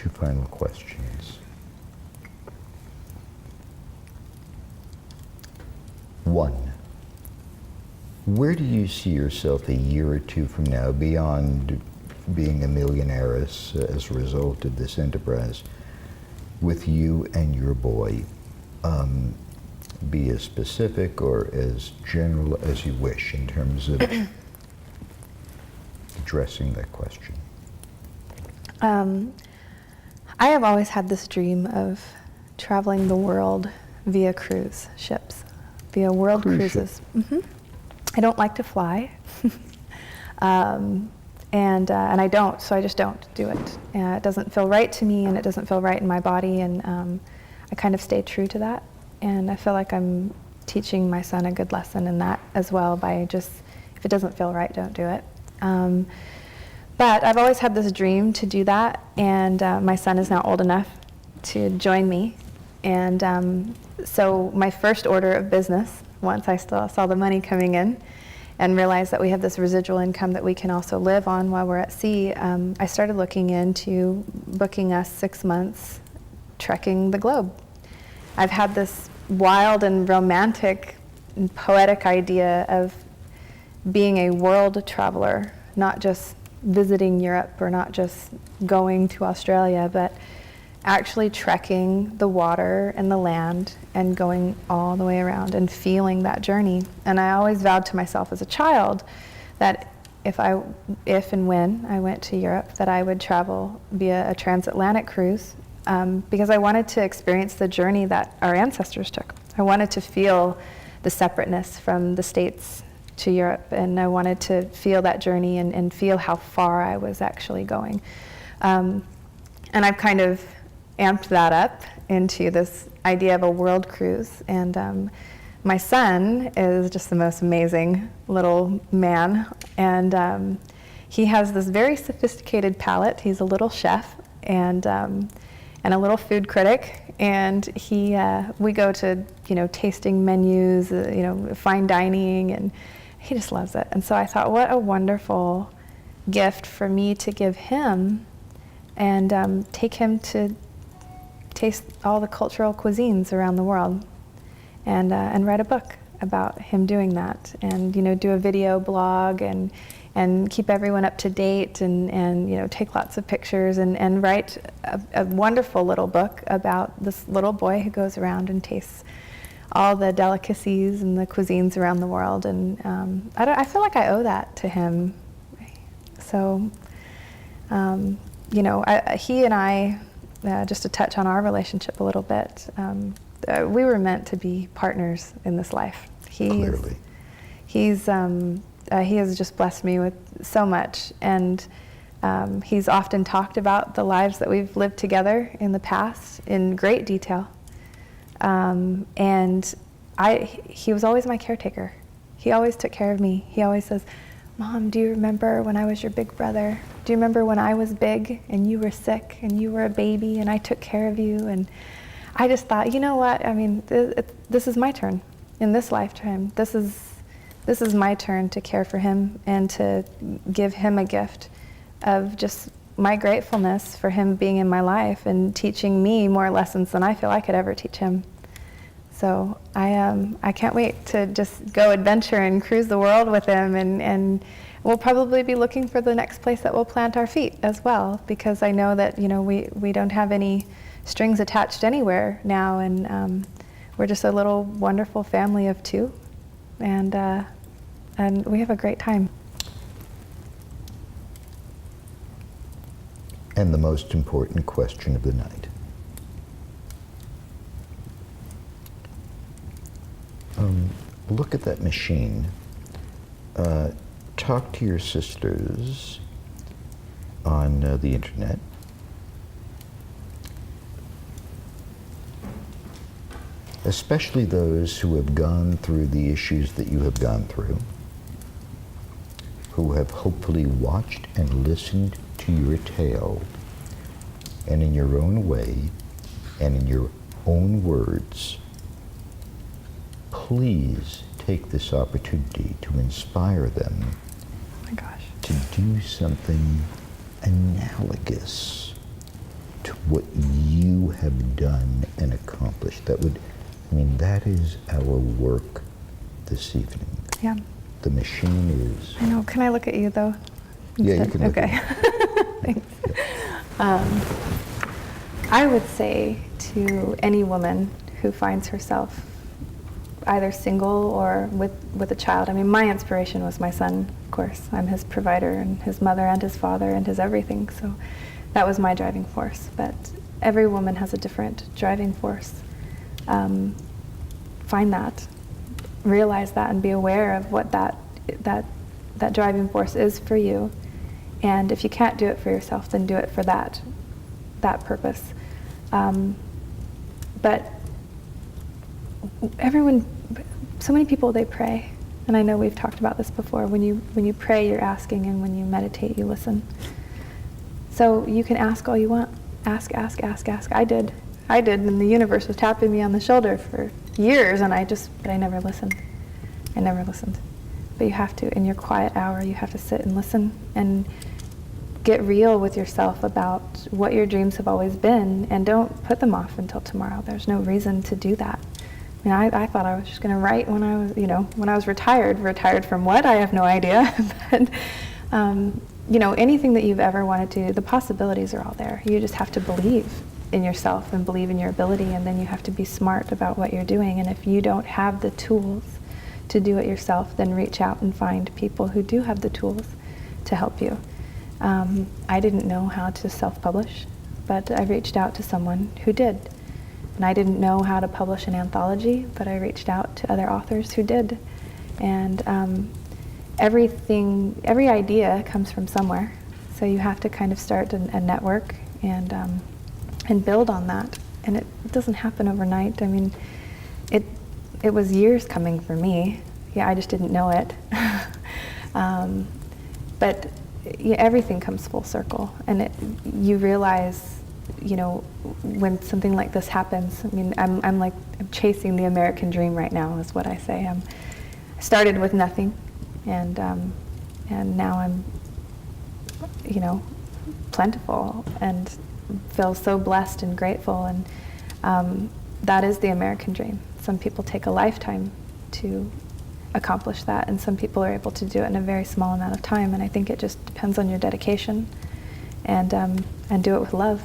2 final questions. 1, where do you see yourself a year or 2 from now, beyond being a millionaire as a result of this enterprise, with you and your boy? Be as specific or as general as you wish in terms of addressing that question. I have always had this dream of traveling the world via cruise ships, via world cruises. I don't like to fly, and I don't, so I just don't do it. It doesn't feel right to me, and it doesn't feel right in my body, and I kind of stay true to that. And I feel like I'm teaching my son a good lesson in that as well, by just, if it doesn't feel right, don't do it. But I've always had this dream to do that, and my son is now old enough to join me. And so my first order of business, once I saw the money coming in and realized that we have this residual income that we can also live on while we're at sea, I started looking into booking us 6 months trekking the globe. I've had this wild and romantic and poetic idea of being a world traveler, not just visiting Europe or not just going to Australia, but actually trekking the water and the land and going all the way around and feeling that journey. And I always vowed to myself as a child that if and when I went to Europe, that I would travel via a transatlantic cruise, because I wanted to experience the journey that our ancestors took. I wanted to feel the separateness from the States to Europe, and I wanted to feel that journey and feel how far I was actually going. And I've kind of amped that up into this idea of a world cruise. And my son is just the most amazing little man, and he has this very sophisticated palate. He's a little chef and a little food critic, and we go to tasting menus, fine dining, and he just loves it. And so I thought, what a wonderful gift for me to give him, and take him to taste all the cultural cuisines around the world, and write a book about him doing that, and do a video blog, and keep everyone up to date, and take lots of pictures, and write a wonderful little book about this little boy who goes around and tastes all the delicacies and the cuisines around the world. And I feel like I owe that to him. So, he and I, just to touch on our relationship a little bit, we were meant to be partners in this life. Clearly. He has just blessed me with so much, and he's often talked about the lives that we've lived together in the past in great detail. And he was always my caretaker. He always took care of me. He always says, "Mom, do you remember when I was your big brother? Do you remember when I was big and you were sick and you were a baby and I took care of you?" And I just thought, you know what? I mean, this is my turn in this lifetime. This is my turn to care for him and to give him a gift of just my gratefulness for him being in my life and teaching me more lessons than I feel I could ever teach him. So I can't wait to just go adventure and cruise the world with him, and we'll probably be looking for the next place that we'll plant our feet as well, because I know that we don't have any strings attached anywhere now, and we're just a little wonderful family of 2, and we have a great time. And the most important question of the night. Look at that machine. Talk to your sisters on the internet. Especially those who have gone through the issues that you have gone through, who have hopefully watched and listened to your tale, and in your own way and in your own words, please take this opportunity to inspire them to do something analogous to what you have done and accomplished. That is our work this evening. Yeah. The machine is. I know. Can I look at you though? Yeah, you Instead? can look Okay. at me. Thanks. I would say to any woman who finds herself either single or with a child. I mean, my inspiration was my son, of course. I'm his provider and his mother and his father and his everything. So that was my driving force. But every woman has a different driving force. Find that, realize that, and be aware of what that driving force is for you. And if you can't do it for yourself, then do it for that purpose. But everyone, so many people, they pray. And I know we've talked about this before. When you pray, you're asking, and when you meditate, you listen. So you can ask all you want. Ask, ask, ask, ask. I did, and the universe was tapping me on the shoulder for years, and but I never listened. I never listened. But you have to, in your quiet hour, you have to sit and listen and get real with yourself about what your dreams have always been, and don't put them off until tomorrow. There's no reason to do that. I mean, I thought I was just going to write when I was retired. Retired from what? I have no idea. But, anything that you've ever wanted to, the possibilities are all there. You just have to believe in yourself and believe in your ability, and then you have to be smart about what you're doing. And if you don't have the tools to do it yourself, then reach out and find people who do have the tools to help you. I didn't know how to self-publish, but I reached out to someone who did. And I didn't know how to publish an anthology, but I reached out to other authors who did. And every idea comes from somewhere. So you have to kind of start a network and build on that. And it doesn't happen overnight. I mean, it was years coming for me. Yeah, I just didn't know it. But everything comes full circle, and you realize, when something like this happens. I mean, I'm chasing the American dream right now, is what I say. I started with nothing, and now I'm, plentiful and feel so blessed and grateful, and that is the American dream. Some people take a lifetime to accomplish that, and some people are able to do it in a very small amount of time, and I think it just depends on your dedication, and do it with love.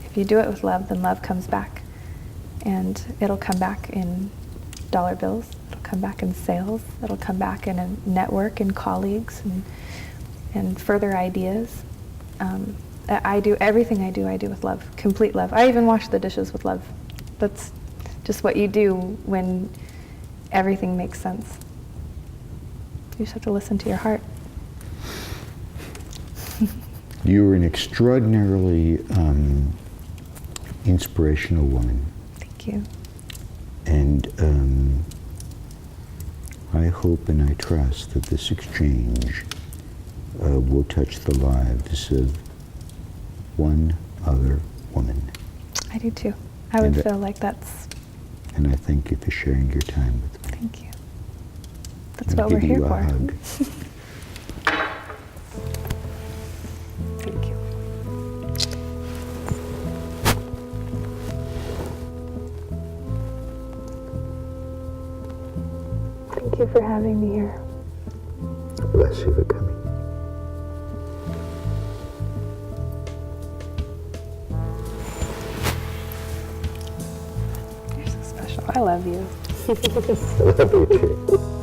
If you do it with love, then love comes back, and it'll come back in dollar bills, it'll come back in sales, it'll come back in a network and colleagues and further ideas. I do everything I do with love, complete love. I even wash the dishes with love. That's just what you do when everything makes sense. You just have to listen to your heart. You're an extraordinarily inspirational woman. Thank you. And I hope and I trust that this exchange will touch the lives of one other woman. I do too. I would feel like that's... And I thank you for sharing your time with me. Thank you. That's what we're here for. I'll give you a hug. Thank you. Thank you for having me here. Bless you for coming. You're so special. I love you. I love you too.